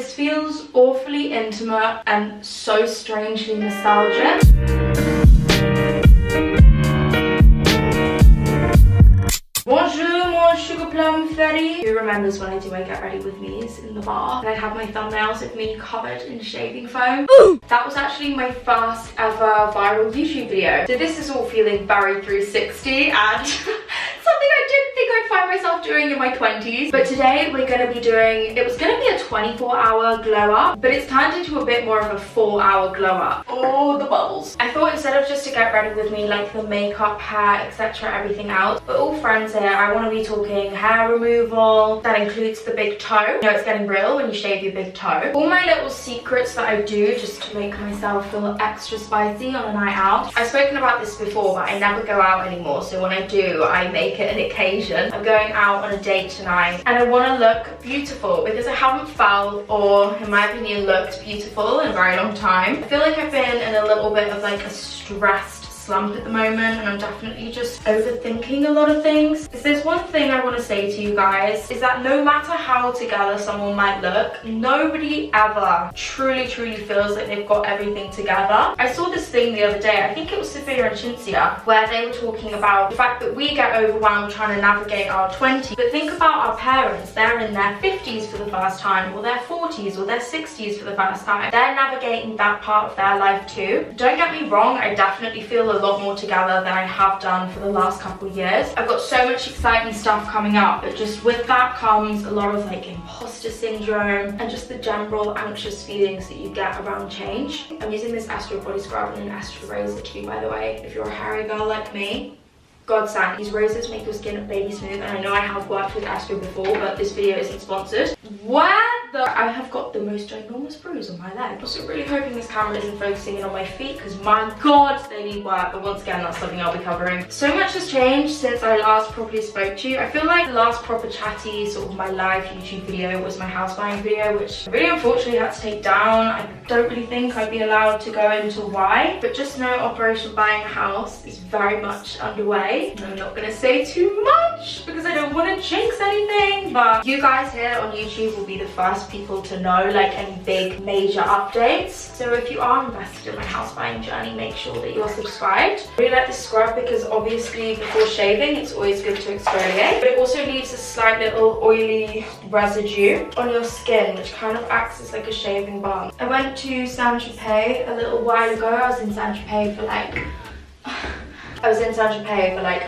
This feels awfully intimate and so strangely nostalgic. Bonjour, mon sugar plum fairy. Who remembers when I do my get ready with me's in the bar and I'd have my thumbnails of me covered in shaving foam? Ooh. That was actually my first ever viral YouTube video. So this is all feeling very 360 and something I didn't think I'd find myself doing in my 20s. But today we're going to be doing, it was going to be a 24-hour glow up, but it's turned into a bit more of a 4-hour glow up. Oh, the bubbles. I thought instead of just to get ready with me, like the makeup, hair, etc., everything else, we're all friends here. I want to be talking hair removal. That includes the big toe. You know, it's getting real when you shave your big toe. All my little secrets that I do just to make myself feel extra spicy on a night out. I've spoken about this before, but I never go out anymore. So when I do, I make it an occasion. I'm going out on a date tonight and I want to look beautiful because I haven't felt, or in my opinion, looked beautiful in a very long time. I feel like I've been in a little bit of like a stressed slump at the moment, and I'm definitely just overthinking a lot of things. If there's one thing I want to say to you guys, is that no matter how together someone might look, nobody ever truly feels like they've got everything together. I saw this thing the other day, I think it was Sophia and Shinsia, where they were talking about the fact that we get overwhelmed trying to navigate our 20s, but think about our parents. They're in their 50s for the first time, or their 40s, or their 60s for the first time. They're navigating that part of their life too. Don't get me wrong, I definitely feel a lot more together than I have done for the last couple of years. I've got so much exciting stuff coming up, but just with that comes a lot of like imposter syndrome and just the general anxious feelings that you get around change. I'm using this Astro body scrub and an Astro razor too, by the way, if you're a hairy girl like me. Godsend. These razors make your skin baby smooth, and I know I have worked with Astro before, but this video isn't sponsored. I have got the most ginormous bruise on my leg. I'm also really hoping this camera isn't focusing in on my feet, because my god, they need work. But once again, that's something I'll be covering. So much has changed since I last properly spoke to you. I feel like the last proper chatty sort of my live YouTube video was my house buying video, which I really unfortunately had to take down. I don't really think I'd be allowed to go into why, but just know Operation Buying a House is very much underway. I'm not gonna say too much because I don't want to jinx anything, but you guys here on YouTube will be the first people to know like any big major updates. So if you are invested in my house buying journey, make sure that you're subscribed. I really like this scrub because obviously before shaving it's always good to exfoliate, but it also leaves a slight little oily residue on your skin, which kind of acts as like a shaving balm. I went to Saint Tropez a little while ago. I was in Saint Tropez for like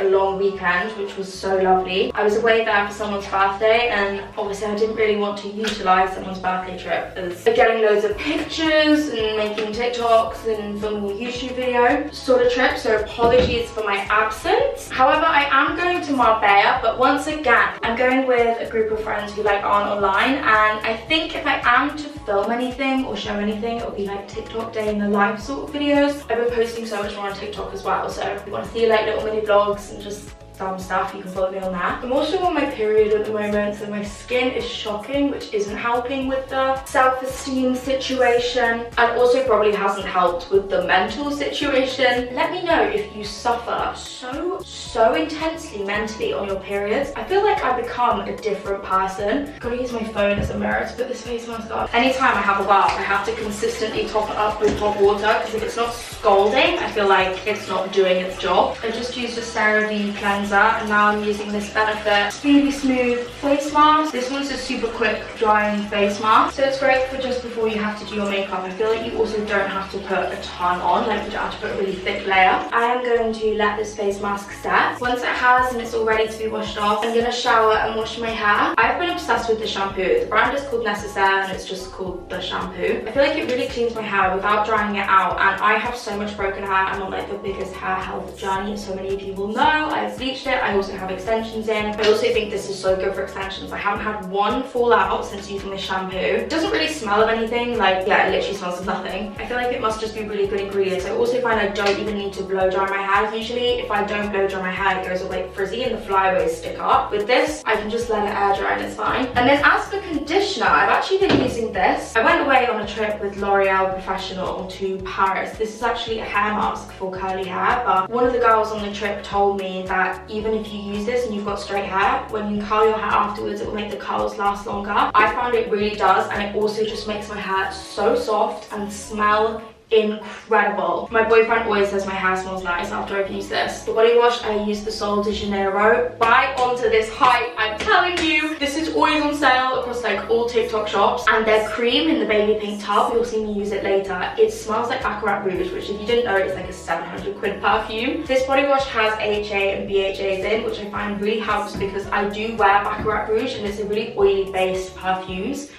a long weekend, which was so lovely. I was away there for someone's birthday, and obviously I didn't really want to utilize someone's birthday trip as getting loads of pictures and making TikToks and filming a YouTube video sort of trip, so apologies for my absence. However, I am going to Marbella, but once again, I'm going with a group of friends who like aren't online, and I think if I am to film anything or show anything, it will be like TikTok day in the life sort of videos. I've been posting so much more on TikTok as well, so if you want to see like little mini vlogs and just dumb stuff, you can follow me on that. I'm also on my period at the moment, so my skin is shocking, which isn't helping with the self-esteem situation, and also probably hasn't helped with the mental situation. Let me know if you suffer so intensely mentally on your periods. I feel like I become a different person. I've got to use my phone as a mirror to put this face mask on. Anytime I have a bath, I have to consistently top it up with hot water, because if it's not scalding, I feel like it's not doing its job. I just used a CeraVe cleanser, and now I'm using this Benefit Speedy Smooth face mask. This one's a super quick drying face mask, so it's great for just before you have to do your makeup. I feel like you also don't have to put a ton on, like you don't have to put a really thick layer. I am going to let this face mask set. Once it has and it's all ready to be washed off, I'm gonna shower and wash my hair. I've been obsessed with the shampoo. The brand is called Necessaire, and it's just called the shampoo. I feel like it really cleans my hair without drying it out, and I have so much broken hair. I'm on like the biggest hair health journey, so many of you will know. I've bleached it. I also have extensions in. I also think this is so good for extensions. I haven't had one fall out since using this shampoo. It doesn't really smell of anything. Like, yeah, it literally smells of nothing. I feel like it must just be really good ingredients. I also find I don't even need to blow dry my hair. Usually if I don't blow dry my hair, it goes all like frizzy and the flyaways stick up. With this, I can just let it air dry and it's fine. And then as for conditioner, I've actually been using this. I went away on a trip with L'Oreal Professional to Paris. This is actually a hair mask for curly hair, but one of the girls on the trip told me that that even if you use this and you've got straight hair, when you curl your hair afterwards, it will make the curls last longer. I found it really does, and it also just makes my hair so soft and smell incredible. My boyfriend always says my hair smells nice after I've used this. The body wash, I use the Sol de Janeiro. Right onto this hype, I'm telling you. This is always on sale across like all TikTok shops, and their cream in the baby pink tub, you'll see me use it later. It smells like Baccarat Rouge, which if you didn't know, it's like a 700 quid perfume. This body wash has AHA and BHAs in, which I find really helps because I do wear Baccarat Rouge and it's a really oily based perfumes.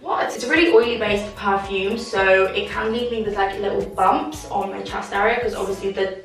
What? It's a really oily based perfume, so it can leave me with like little bumps on my chest area because obviously the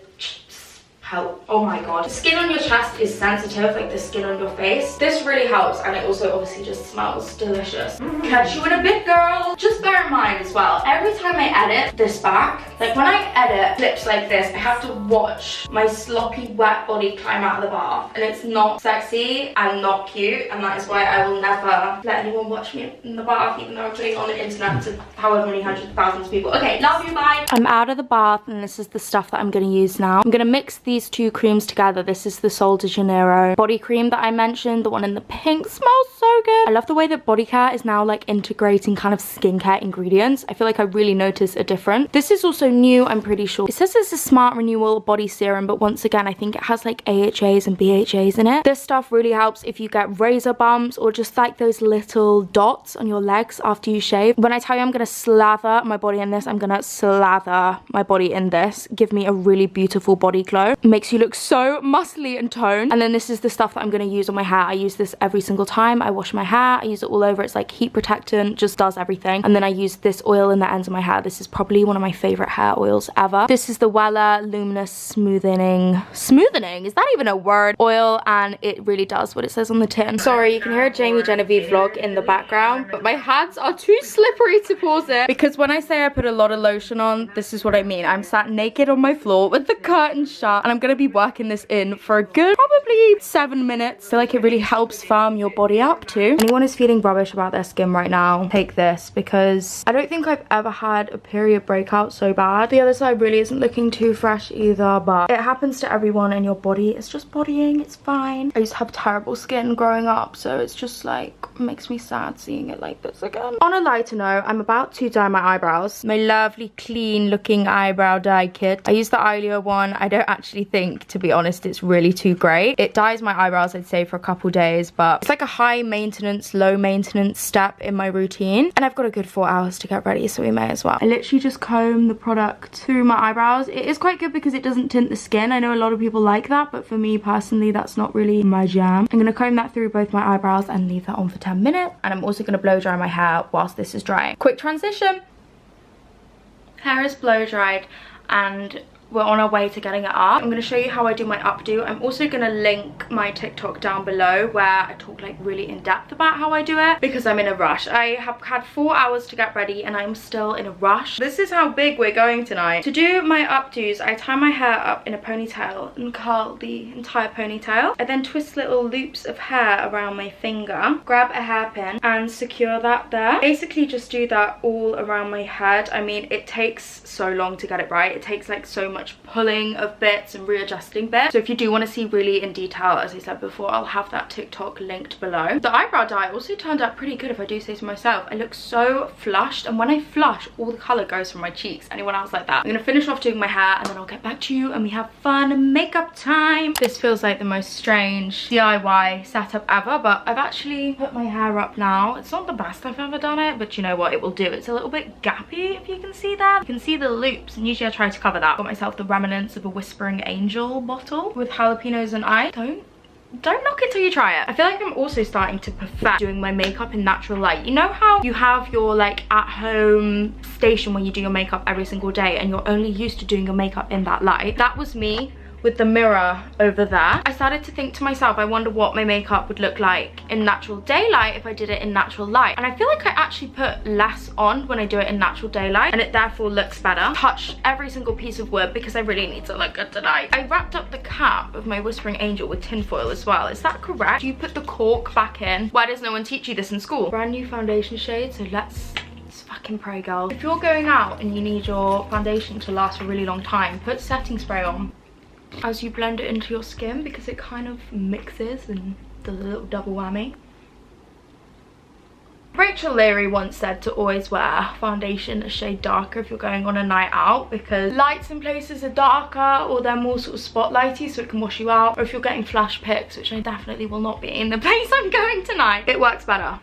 help. Oh my god. The skin on your chest is sensitive, like the skin on your face. This really helps, and it also obviously just smells delicious. Catch you in a bit, girl. Just bear in mind as well, every time I edit this back, like when I edit clips like this, I have to watch my sloppy wet body climb out of the bath, and it's not sexy and not cute, and that is why I will never let anyone watch me in the bath, even though I'm putting it on the internet to however many hundreds of thousands of people. Okay, love you, bye. I'm out of the bath, and this is the stuff that I'm going to use now. I'm going to mix these two creams together. This is the Sol de Janeiro body cream that I mentioned. The one in the pink smells so good. I love the way that body care is now like integrating kind of skincare ingredients. I feel like I really notice a difference. This is also new, I'm pretty sure. It says it's a smart renewal body serum, but once again, I think it has like AHAs and BHAs in it. This stuff really helps if you get razor bumps or just like those little dots on your legs after you shave. When I tell you I'm gonna slather my body in this, I'm gonna slather my body in this. Give me a really beautiful body glow. Makes you look so muscly and toned. And then this is the stuff that I'm going to use on my hair. I use this every single time I wash my hair. I use it all over. It's like heat protectant, just does everything. And then I use this oil in the ends of my hair. This is probably one of my favorite hair oils ever. This is the Wella Luminous Smoothening, is that even a word? Oil, and it really does what it says on the tin. Sorry, you can hear a Jamie Genevieve vlog in the background, but my hands are too slippery to pause it, because when I say I put a lot of lotion on, this is what I mean. I'm sat naked on my floor with the curtain shut, and I'm gonna be working this in for a good probably 7 minutes. I feel like it really helps firm your body up too. Anyone who's feeling rubbish about their skin right now, take this, because I don't think I've ever had a period breakout so bad. The other side really isn't looking too fresh either, but it happens to everyone, and your body is just bodying. It's fine. I used to have terrible skin growing up, so it's just like makes me sad seeing it like this again. On a lighter note, I'm about to dye my eyebrows. My lovely clean looking eyebrow dye kit. I use the Ilia one. I don't actually think, to be honest, it's really too great. It dyes my eyebrows, I'd say, for a couple days, but it's like a high maintenance, low maintenance step in my routine, and I've got a good 4 hours to get ready, so we may as well. I literally just comb the product through my eyebrows. It is quite good because it doesn't tint the skin. I know a lot of people like that, but for me personally, that's not really my jam. I'm gonna comb that through both my eyebrows and leave that on for 10 minutes, and I'm also gonna blow dry my hair whilst this is drying. Quick transition. Hair is blow dried, and we're on our way to getting it up. I'm going to show you how I do my updo. I'm also going to link my TikTok down below where I talk like really in depth about how I do it, because I'm in a rush. I have had 4 hours to get ready and I'm still in a rush. This is how big we're going tonight. To do my updos, I tie my hair up in a ponytail and curl the entire ponytail. I then twist little loops of hair around my finger, grab a hairpin and secure that there. Basically just do that all around my head. I mean, it takes so long to get it right. It takes like so much pulling of bits and readjusting bits. So if you do want to see really in detail, as I said before, I'll have that TikTok linked below. The eyebrow dye also turned out pretty good, if I do say so myself. I look so flushed, and when I flush, all the colour goes from my cheeks. Anyone else like that? I'm gonna finish off doing my hair and then I'll get back to you and we have fun makeup time. This feels like the most strange DIY setup ever, but I've actually put my hair up now. It's not the best I've ever done it, but you know what, it will do. It's a little bit gappy, if you can see that. You can see the loops, and usually I try to cover that. Got myself the remnants of a Whispering Angel bottle with jalapenos and ice. Don't knock it till you try it. I feel like I'm also starting to perfect doing my makeup in natural light. You know how you have your like at home station where you do your makeup every single day and you're only used to doing your makeup in that light? That was me with the mirror over there. I started to think to myself, I wonder what my makeup would look like in natural daylight if I did it in natural light. And I feel like I actually put less on when I do it in natural daylight, and it therefore looks better. Touch every single piece of wood because I really need to look good tonight. I wrapped up the cap of my Whispering Angel with tinfoil as well. Is that correct? Do you put the cork back in? Why does no one teach you this in school? Brand new foundation shade, so let's fucking fucking pray, girl. If you're going out and you need your foundation to last for a really long time, put setting spray on as you blend it into your skin, because it kind of mixes and does a little double whammy. Rachel Leary once said to always wear foundation a shade darker if you're going on a night out, because lights in places are darker or they're more sort of spotlighty, so it can wash you out. Or if you're getting flash pics, which I definitely will not be in the place I'm going tonight, it works better.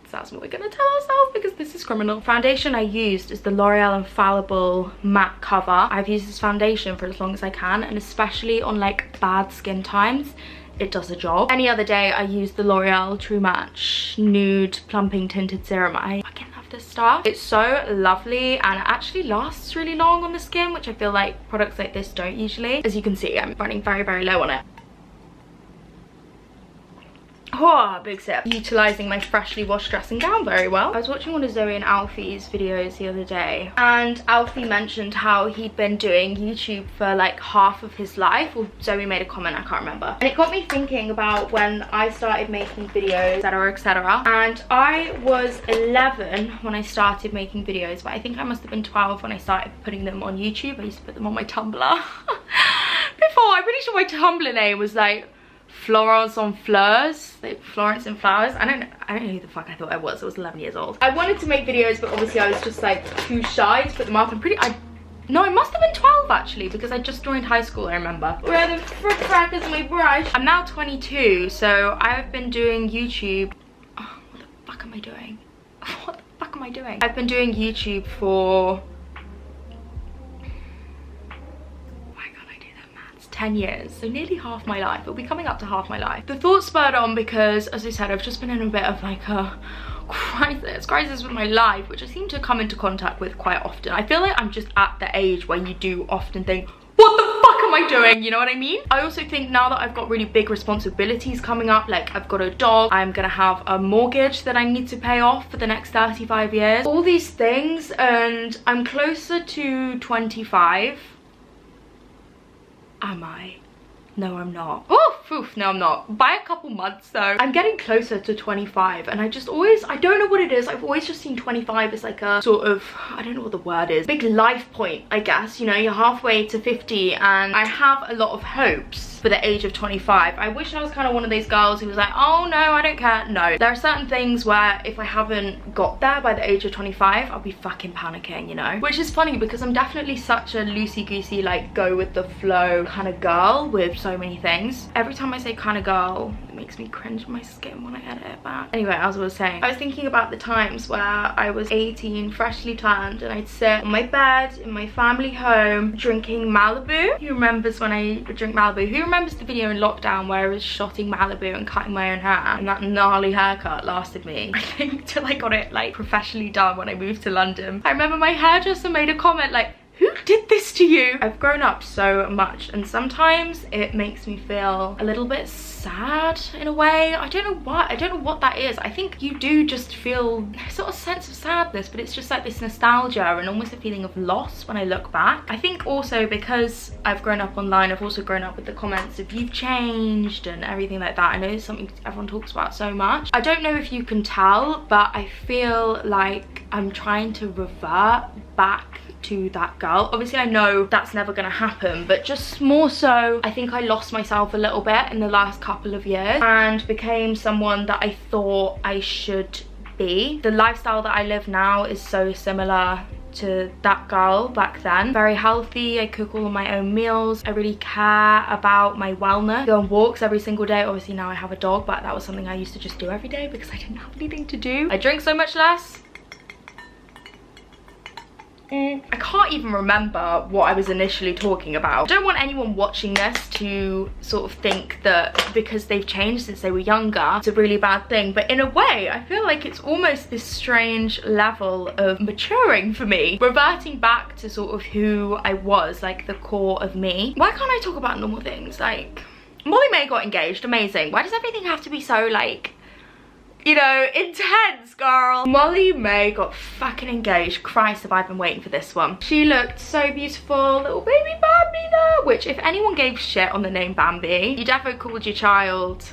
So that's what we're gonna tell ourselves, because this is criminal. Foundation I used is the L'Oreal Infallible Matte Cover. I've used this foundation for as long as I can, and especially on like bad skin times, it does the job. Any other day I use the L'Oreal True Match Nude Plumping Tinted Serum. I fucking love this stuff. It's so lovely and it actually lasts really long on the skin, which I feel like products like this don't usually. As you can see, I'm running very, very low on it. Oh, big sip. Utilising my freshly washed dressing gown very well. I was watching one of Zoe and Alfie's videos the other day, and Alfie mentioned how he'd been doing YouTube for like half of his life, or Zoe made a comment, I can't remember. And it got me thinking about when I started making videos, etc, etc. And I was 11 when I started making videos, but I think I must have been 12 when I started putting them on YouTube. I used to put them on my Tumblr. Before, I'm pretty sure my Tumblr name was like Florence on Fleurs, like Florence and Flowers. I don't know who the fuck I thought I was. I was 11 years old. I wanted to make videos, but obviously I was just like too shy to put them up. No, I must have been 12 actually, because I just joined high school, I remember. Where are the fruit crackers and my brush? I'm now 22, so I've been doing YouTube. Oh, what the fuck am I doing? What the fuck am I doing? I've been doing YouTube for 10 years, so nearly half my life. It'll be coming up to half my life. The thought spurred on because, as I said, I've just been in a bit of like a crisis with my life, which I seem to come into contact with quite often. I feel like I'm just at the age where you do often think, what the fuck am I doing? You know what I mean? I also think now that I've got really big responsibilities coming up, like I've got a dog, I'm gonna have a mortgage that I need to pay off for the next 35 years, all these things, and I'm closer to 25. Am I? No, I'm not. Oh, oof, no, I'm not. By a couple months though. I'm getting closer to 25, and I don't know what it is. I've always just seen 25 as like a sort of, I don't know what the word is, big life point, I guess. You know, you're halfway to 50, and I have a lot of hopes for the age of 25. I wish I was kind of one of those girls who was like, oh no, I don't care. No, there are certain things where if I haven't got there by the age of 25, I'll be fucking panicking, you know? Which is funny because I'm definitely such a loosey-goosey, like go with the flow kind of girl with so many things. Every time I say kind of girl, it makes me cringe in my skin when I edit it back. Anyway, as I was saying, I was thinking about the times where I was 18, freshly tanned, and I'd sit on my bed in my family home drinking Malibu. Who remembers when I would drink Malibu? Who remembers the video in lockdown where I was shotting Malibu and cutting my own hair, and that gnarly haircut lasted me, I think, till I got it like professionally done when I moved to London. I remember my hairdresser made a comment like, who did this to you? I've grown up so much, and sometimes it makes me feel a little bit sad in a way. I don't know what that is. I think you do just feel a sort of sense of sadness, but it's just like this nostalgia and almost a feeling of loss when I look back. I think also because I've grown up online, I've also grown up with the comments of you've changed and everything like that. I know it's something everyone talks about so much. I don't know if you can tell, but I feel like I'm trying to revert back to that girl. Obviously I know that's never gonna happen, but just more so I think I lost myself a little bit in the last couple of years and became someone that I thought I should be. The lifestyle that I live now is so similar to that girl back then. Very healthy, I cook all of my own meals, I really care about my wellness, go on walks every single day. Obviously now I have a dog, but that was something I used to just do every day because I didn't have anything to do. I drink so much less. I can't even remember what I was initially talking about. I don't want anyone watching this to sort of think that because they've changed since they were younger, it's a really bad thing. But in a way, I feel like it's almost this strange level of maturing for me. Reverting back to sort of who I was, like the core of me. Why can't I talk about normal things? Like, Molly May got engaged, amazing. Why does everything have to be so like, you know, intense, girl? Molly May got fucking engaged. Christ, have I been waiting for this one. She looked so beautiful, little baby Bambi there, which if anyone gave shit on the name Bambi, you definitely called your child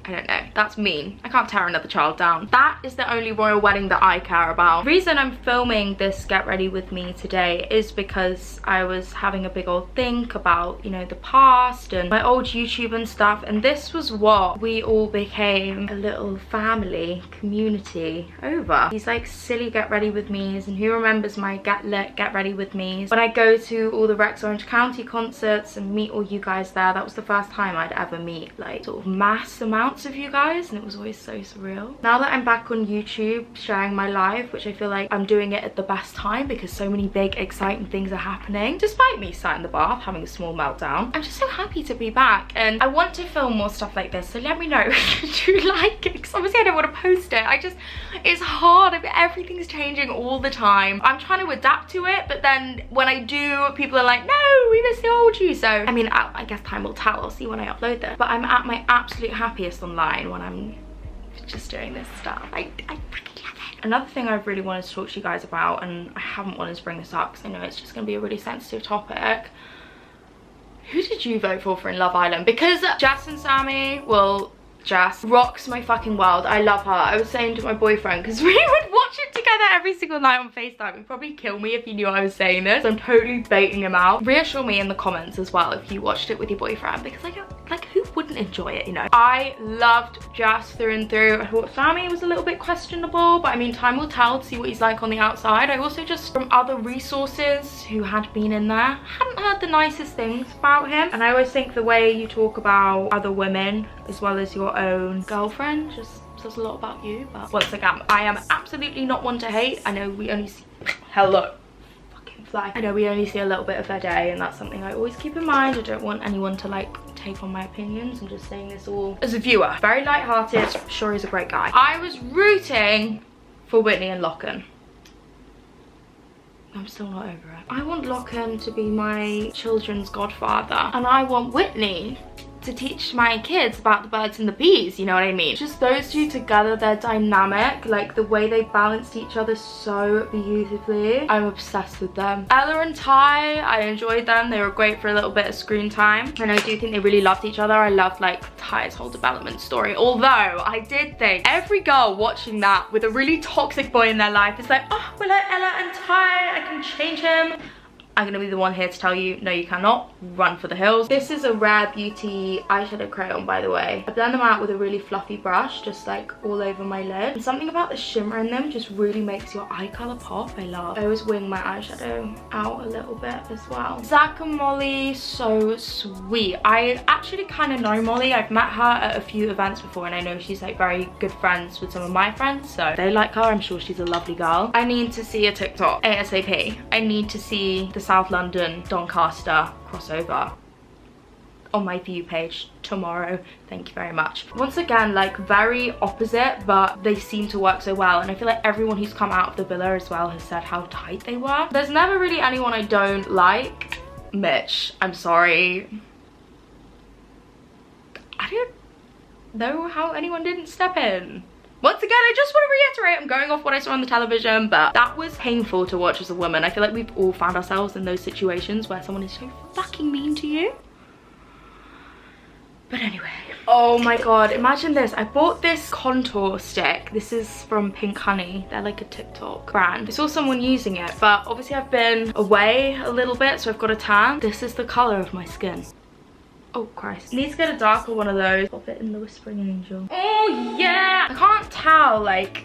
I don't know, that's mean. I can't tear another child down. That is the only royal wedding that I care about. The reason I'm filming this get ready with me today is because I was having a big old think about, you know, the past and my old YouTube and stuff, and this was what we all became, a little family community over. These like silly get ready with me's, and who remembers my get ready with me's? When I go to all the Rex Orange County concerts and meet all you guys there, that was the first time I'd ever meet like sort of mass amounts of you guys, and it was always so surreal. Now that I'm back on YouTube sharing my life, which I feel like I'm doing it at the best time because so many big exciting things are happening, despite me sat in the bath having a small meltdown, I'm just so happy to be back. And I want to film more stuff like this, so let me know if you like it, because obviously I don't want to post it. It's hard. Everything's changing all the time. I'm trying to adapt to it, but then when I do, people are like, no, we miss the old you. So I mean, I guess time will tell. I'll see when I upload this, but I'm at my absolute happiest online when I'm just doing this stuff. I freaking love it. Another thing I really wanted to talk to you guys about, and I haven't wanted to bring this up because I know it's just going to be a really sensitive topic. Who did you vote for in Love Island? Because Jess and Sammy, well, Jess rocks my fucking world. I love her. I was saying to my boyfriend, because we would watch it together every single night on FaceTime. He'd probably kill me if he knew I was saying this. I'm totally baiting him out. Reassure me in the comments as well if you watched it with your boyfriend, because like who wouldn't enjoy it, you know? I loved Jess through and through. I thought Sammy was a little bit questionable, but I mean, time will tell to see what he's like on the outside. I also just, from other resources who had been in there, hadn't heard the nicest things about him. And I always think the way you talk about other women as well as your own girlfriend just says a lot about you. But once again, I am absolutely not one to hate. I know we only see, hello, fucking fly. I know we only see a little bit of their day, and that's something I always keep in mind. I don't want anyone to like take on my opinions. I'm just saying this all as a viewer. Very light-hearted, sure he's a great guy. I was rooting for Whitney and Lochan. I'm still not over it. I want Lochan to be my children's godfather, and I want Whitney to teach my kids about the birds and the bees, you know what I mean? Just those two together, their dynamic, like the way they balanced each other so beautifully. I'm obsessed with them. Ella and Ty, I enjoyed them. They were great for a little bit of screen time, and I do think they really loved each other. I loved like Ty's whole development story, although I did think every girl watching that with a really toxic boy in their life is like, oh, well, like Ella and Ty, I can change him. I'm gonna be the one here to tell you, no you cannot. Run for the hills. This is a Rare Beauty eyeshadow crayon, by the way. I blend them out with a really fluffy brush, just like all over my lid. And something about the shimmer in them just really makes your eye color pop. I love. I always wing my eyeshadow out a little bit as well. Zach and Molly, so sweet. I actually kind of know Molly. I've met her at a few events before, and I know she's like very good friends with some of my friends, so they like her. I'm sure she's a lovely girl. I need to see a TikTok ASAP. I need to see the South London Doncaster crossover on my view page tomorrow. Thank you very much. Once again, like very opposite, but they seem to work so well, and I feel like everyone who's come out of the villa as well has said how tight they were. There's never really anyone I don't like. Mitch, I'm sorry, I don't know how anyone didn't step in. Once again, I just want to reiterate, I'm going off what I saw on the television, but that was painful to watch as a woman. I feel like we've all found ourselves in those situations where someone is so fucking mean to you. But anyway, oh my god, imagine this. I bought this contour stick. This is from Pink Honey. They're like a TikTok brand. I saw someone using it, but obviously I've been away a little bit, so I've got a tan. This is the color of my skin. Oh Christ. Need to get a darker one of those. Pop it in the Whispering Angel. Oh yeah! I can't tell, like,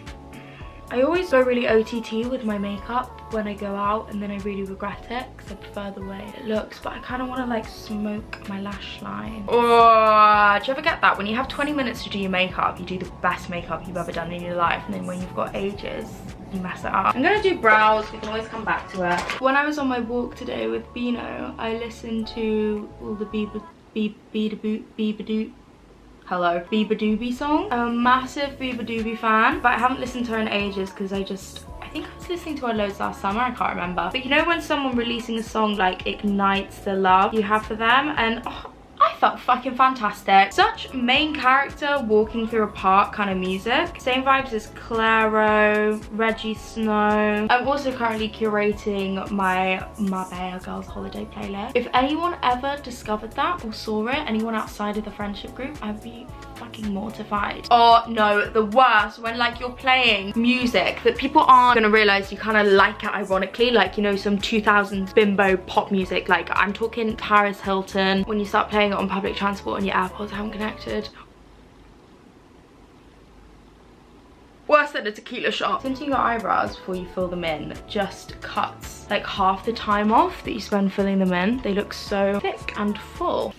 I always go really OTT with my makeup when I go out, and then I really regret it because I prefer the way it looks, but I kind of want to like smoke my lash line. Oh, do you ever get that? When you have 20 minutes to do your makeup, you do the best makeup you've ever done in your life, and then when you've got ages, you mess it up. I'm gonna do brows, we can always come back to it. When I was on my walk today with Bino, I listened to all the Beabadoobie song. I'm a massive Beabadoobie fan, but I haven't listened to her in ages because I think I was listening to her loads last summer, I can't remember. But you know when someone releasing a song like ignites the love you have for them, and oh, I felt fucking fantastic. Such main character walking through a park kind of music. Same vibes as Claro, Reggie Snow. I'm also currently curating my Marbella Girls holiday playlist. If anyone ever discovered that or saw it, anyone outside of the friendship group, I'd be fucking mortified. Oh no, the worst, when like you're playing music that people aren't gonna realize you kind of like it ironically, like, you know, some 2000s bimbo pop music, like I'm talking Paris Hilton, when you start playing it on public transport and your AirPods haven't connected. Worse than a tequila shot. Tinting your eyebrows before you fill them in just cuts like half the time off that you spend filling them in. They look so thick and full.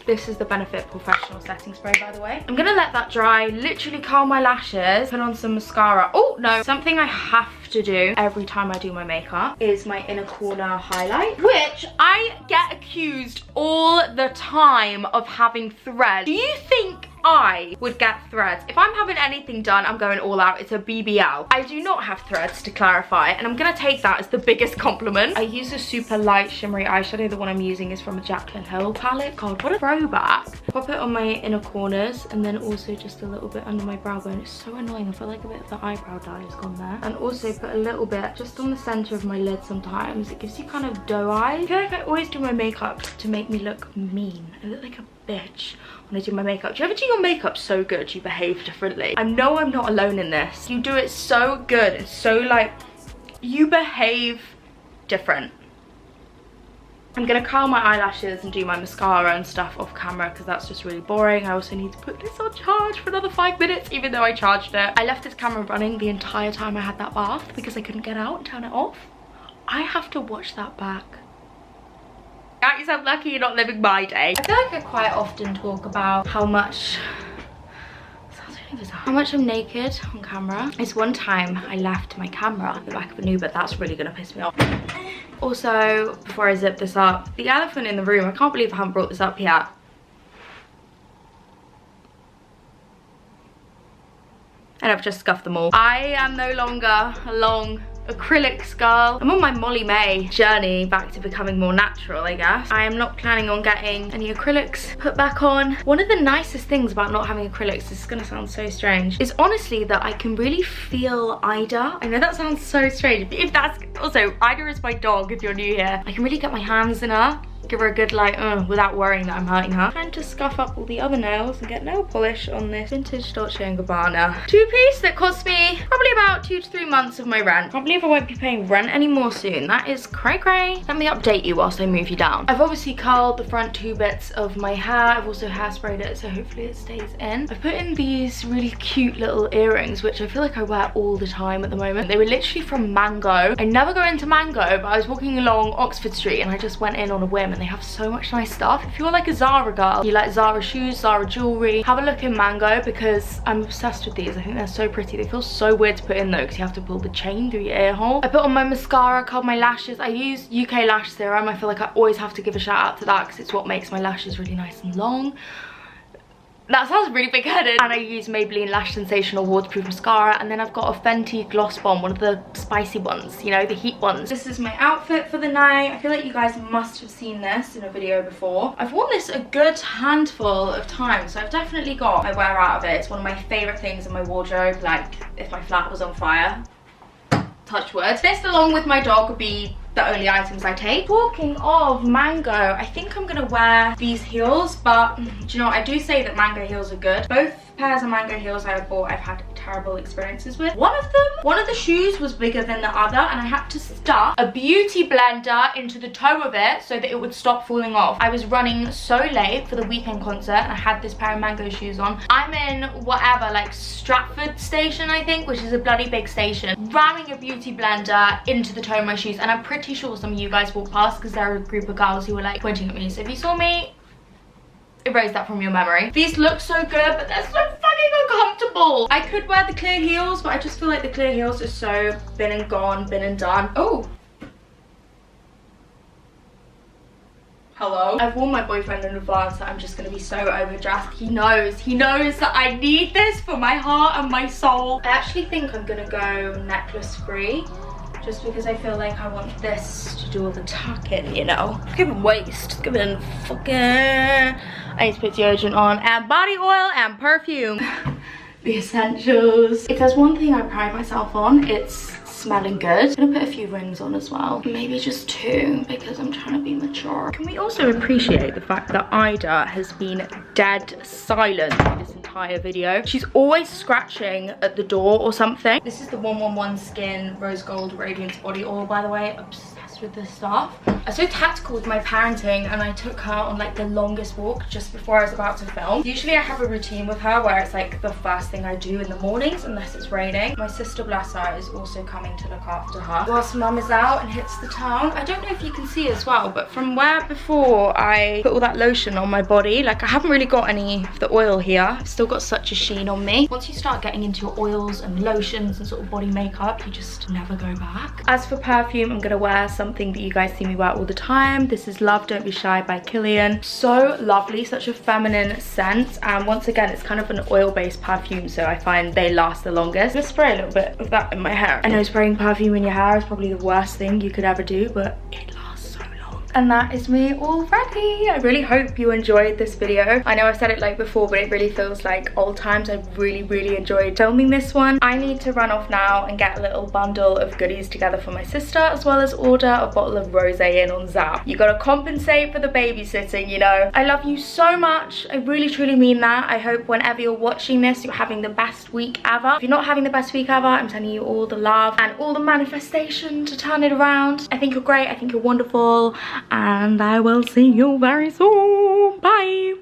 This is the Benefit Professional Setting Spray, by the way. I'm gonna let that dry, literally curl my lashes, put on some mascara. Oh no, something I have to do every time I do my makeup is my inner corner highlight, which I get accused all the time of having threads. Do you think I would get threads? If I'm having anything done, I'm going all out. It's a BBL. I do not have threads, to clarify, and I'm gonna take that as the biggest compliment. I use a super light shimmery eyeshadow. The one I'm using is from a Jaclyn Hill palette. God, what a throwback. Pop it on my inner corners and then also just a little bit under my brow bone. It's so annoying. I feel like a bit of the eyebrow dye has gone there. And also put a little bit just on the center of my lid sometimes. It gives you kind of doe eyes. I feel like I always do my makeup to make me look mean. I look like a bitch when I do my makeup. Do you ever do your makeup so good you behave differently? I know I'm not alone in this. You do it so good. It's so like, you behave different. I'm gonna curl my eyelashes and do my mascara and stuff off camera because that's just really boring. I also need to put this on charge for another 5 minutes even though I charged it. I left this camera running the entire time I had that bath because I couldn't get out and turn it off. I have to watch that back. Count yourself lucky you're not living my day. I feel like I quite often talk about how much I'm naked on camera. It's one time I left my camera at the back of an Uber. That's really gonna piss me off. Also, before I zip this up, the elephant in the room, I can't believe I haven't brought this up yet. And I've just scuffed them all. I am no longer a long acrylics girl. I'm on my Molly May journey back to becoming more natural, I guess. I am not planning on getting any acrylics put back on. One of the nicest things about not having acrylics, this is gonna sound so strange, is honestly that I can really feel Ida. I know that sounds so strange. If that's, also, Ida is my dog if you're new here. I can really get my hands in her, give her a good like, without worrying that I'm hurting her. Trying to scuff up all the other nails and get nail polish on this vintage Dolce & Gabbana two-piece that cost me probably about 2 to 3 months of my rent. Can't believe I won't be paying rent anymore soon. That is cray cray. Let me update you whilst I move you down. I've obviously curled the front 2 bits of my hair. I've also hairsprayed it, so hopefully it stays in. I've put in these really cute little earrings, which I feel like I wear all the time at the moment. They were literally from Mango. I never go into Mango, but I was walking along Oxford Street and I just went in on a whim, and they have so much nice stuff. If you're like a Zara girl, you like Zara shoes, Zara jewelry, have a look in Mango because I'm obsessed with these. I think they're so pretty. They feel so weird to put in though because you have to pull the chain through your ear hole. I put on my mascara, curled my lashes. I use UK Lash Serum. I feel like I always have to give a shout out to that because it's what makes my lashes really nice and long. That sounds really big-headed. And I use Maybelline Lash Sensational Waterproof Mascara, and then I've got a Fenty Gloss Bomb, one of the spicy ones, you know, the heat ones. This is my outfit for the night. I feel like you guys must have seen this in a video before. I've worn this a good handful of times, so I've definitely got my wear out of it. It's one of my favourite things in my wardrobe, like if my flat was on fire. Touch wood. This, along with my dog, would be the only items I take. Talking of Mango, I think I'm gonna wear these heels, but do you know what? I do say that Mango heels are good. Both pairs of Mango heels I have bought, I've had terrible experiences with. One of the shoes was bigger than the other, and I had to stuff a beauty blender into the toe of it so that it would stop falling off. I was running so late for the weekend concert and I had this pair of Mango shoes on. I'm in whatever, like Stratford station I think, which is a bloody big station, ramming a beauty blender into the toe of my shoes, and I'm pretty sure some of you guys walked past because there are a group of girls who were like pointing at me. So if you saw me, erase that from your memory. These look so good, but they're so fucking uncomfortable. I could wear the clear heels, but I just feel like the clear heels are so been and gone, been and done. Oh. Hello? I've warned my boyfriend in advance that I'm just gonna be so overdressed. He knows that I need this for my heart and my soul. I actually think I'm gonna go necklace free. just because I feel like I want this to do all the tucking, you know. It's giving waste, it's giving fucking... I need to put deodorant on, and body oil and perfume. The essentials. If there's one thing I pride myself on, it's smelling good. I'm gonna put a few rings on as well. Maybe just 2 because I'm trying to be mature. Can we also appreciate the fact that Ida has been dead silent through this entire video? She's always scratching at the door or something. This is the 111 Skin Rose Gold Radiance Body Oil, by the way. Obsessed with this stuff. I was so tactical with my parenting, and I took her on like the longest walk just before I was about to film. Usually I have a routine with her where it's like the first thing I do in the mornings unless it's raining. My sister, bless her, is also coming to look after her whilst mum is out and hits the town. I don't know if you can see as well, but from where before I put all that lotion on my body, like I haven't really got any of the oil here. I've still got such a sheen on me. Once you start getting into your oils and lotions and sort of body makeup, you just never go back. As for perfume, I'm gonna wear something that you guys see me wear all the time. This is Love Don't Be Shy by Killian. So lovely, such a feminine scent, and once again it's kind of an oil-based perfume, so I find they last the longest. I'm gonna spray a little bit of that in my hair. I know spraying perfume in your hair is probably the worst thing you could ever do, but it lasts so long. And that is me all ready. I really hope you enjoyed this video. I know I've said it like before, but it really feels like old times. I really enjoyed filming this one. I need to run off now and get a little bundle of goodies together for my sister, as well as order a bottle of rosé in on Zap. You gotta compensate for the babysitting, you know. I love you so much. I really truly mean that. I hope whenever you're watching this, you're having the best week ever. If you're not having the best week ever, I'm sending you all the love and all the manifestation to turn it around. I think you're great. I think you're wonderful. And I will see you very soon. Bye.